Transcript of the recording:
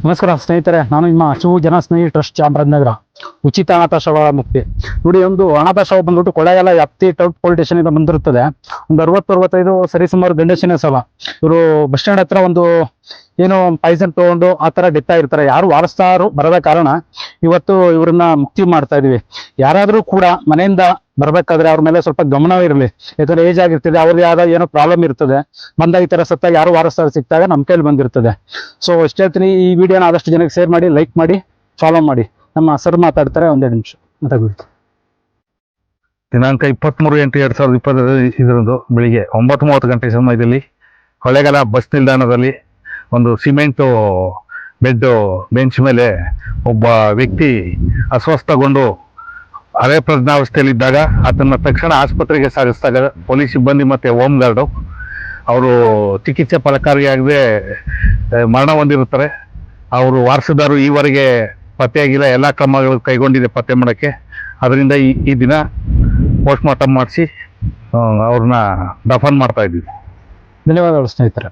ನಮಸ್ಕಾರ ಸ್ನೇಹಿತರೆ, ನಾನು ನಿಮ್ಮ ಶಿವು ಜನ ಸ್ನೇಹಿ ಟ್ರಸ್ಟ್ ಚಾಮರಾಜನಗರ. ಉಚಿತ ಅನಾಥ ಶವ ಮುಕ್ತಿ. ನೋಡಿ, ಒಂದು ಅನಾಥ ಶವ ಬಂದ್ಬಿಟ್ಟು ಕೊಳ್ಳೇಗಾಲ ವ್ಯಾಪ್ತಿ ಟೌಟ್ ಪೊಲೀಸ್ ಸ್ಟೇಷನ್ ಇಂದ ಬಂದಿರುತ್ತದೆ. ಒಂದು 60-65 ಸರಿಸುಮಾರು ಗಂಡಸಿನ ಶವ. ಇವರು ಬಸ್ ಸ್ಟ್ಯಾಂಡ್ ಹತ್ರ ಒಂದು ಏನೋ ಪಾಯ್ಸನ್ ತಗೊಂಡು ಆ ತರ ಡೆತ್ ಆಗಿರ್ತಾರೆ. ಯಾರು ವಾರಸ್ದಾರು ಬರದ ಕಾರಣ ಇವತ್ತು ಇವ್ರನ್ನ ಮುಕ್ತಿ ಮಾಡ್ತಾ ಇದೀವಿ. ಯಾರಾದ್ರೂ ಕೂಡ ಮನೆಯಿಂದ ಬರ್ಬೇಕಾದ್ರೆ ಅವ್ರ ಮೇಲೆ ಸ್ವಲ್ಪ ಗಮನ ಇರಲಿ. ಯಾಕಂದ್ರೆ ಏಜ್ ಆಗಿರ್ತದೆ, ಅವ್ರಿಗೆ ಯಾವ್ದೋ ಏನೋ ಪ್ರಾಬ್ಲಮ್ ಇರ್ತದೆ. ಬಂದಾಗ ಈ ತರ ಸತ್ತಾಗ ಯಾರು ವಾರಸ್ದಾರು ಸಿಕ್ತಾಗ ನಮ್ಮ ಕೈಲಿ ಬಂದಿರ್ತದೆ. ಸೊ ಇಷ್ಟ ಹೇಳ್ತೀನಿ. ಈ ವಿಡಿಯೋನ ಆದಷ್ಟು ಜನಕ್ಕೆ ಶೇರ್ ಮಾಡಿ, ಲೈಕ್ ಮಾಡಿ, ಫಾಲೋ ಮಾಡಿ. ನಮ್ಮ ಸರ್ ಮಾತಾಡ್ತಾರೆ, 1-2 ನಿಮಿಷ ಮಾತಾಡ್ಬಿಡ್ತು. ದಿನಾಂಕ 23/8/2025 ಬೆಳಿಗ್ಗೆ 9:30 ಗಂಟೆ ಸಮಯದಲ್ಲಿ ಕೊಳ್ಳೇಗಾಲ ಬಸ್ ನಿಲ್ದಾಣದಲ್ಲಿ ಒಂದು ಸಿಮೆಂಟು ಬೆಡ್ ಬೆಂಚ್ ಮೇಲೆ ಒಬ್ಬ ವ್ಯಕ್ತಿ ಅಸ್ವಸ್ಥಗೊಂಡು ಅರೆ ಪ್ರಜ್ಞಾವಸ್ಥೆಯಲ್ಲಿದ್ದಾಗ ಆತನ ತಕ್ಷಣ ಆಸ್ಪತ್ರೆಗೆ ಸಾಗಿಸಿದಾಗ ಪೊಲೀಸ್ ಸಿಬ್ಬಂದಿ ಮತ್ತು ಹೋಮ್ ಗಾರ್ಡು ಅವರು ಚಿಕಿತ್ಸೆ ಫಲಕಾರಿಯಾಗದೆ ಮರಣ ಹೊಂದಿರುತ್ತಾರೆ. ಅವರು ವಾರಸುದಾರರು ಈವರೆಗೆ ಪತ್ತೆಯಾಗಿಲ್ಲ. ಎಲ್ಲ ಕ್ರಮಗಳು ಕೈಗೊಂಡಿದೆ ಪತ್ತೆ ಮಾಡೋಕ್ಕೆ. ಅದರಿಂದ ಈ ದಿನ ಪೋಸ್ಟ್ ಮಾರ್ಟಮ್ ಮಾಡಿಸಿ ಅವ್ರನ್ನ ದಫನ್ ಮಾಡ್ತಾ ಇದ್ದೀವಿ. ಧನ್ಯವಾದಗಳು ಸ್ನೇಹಿತರೆ.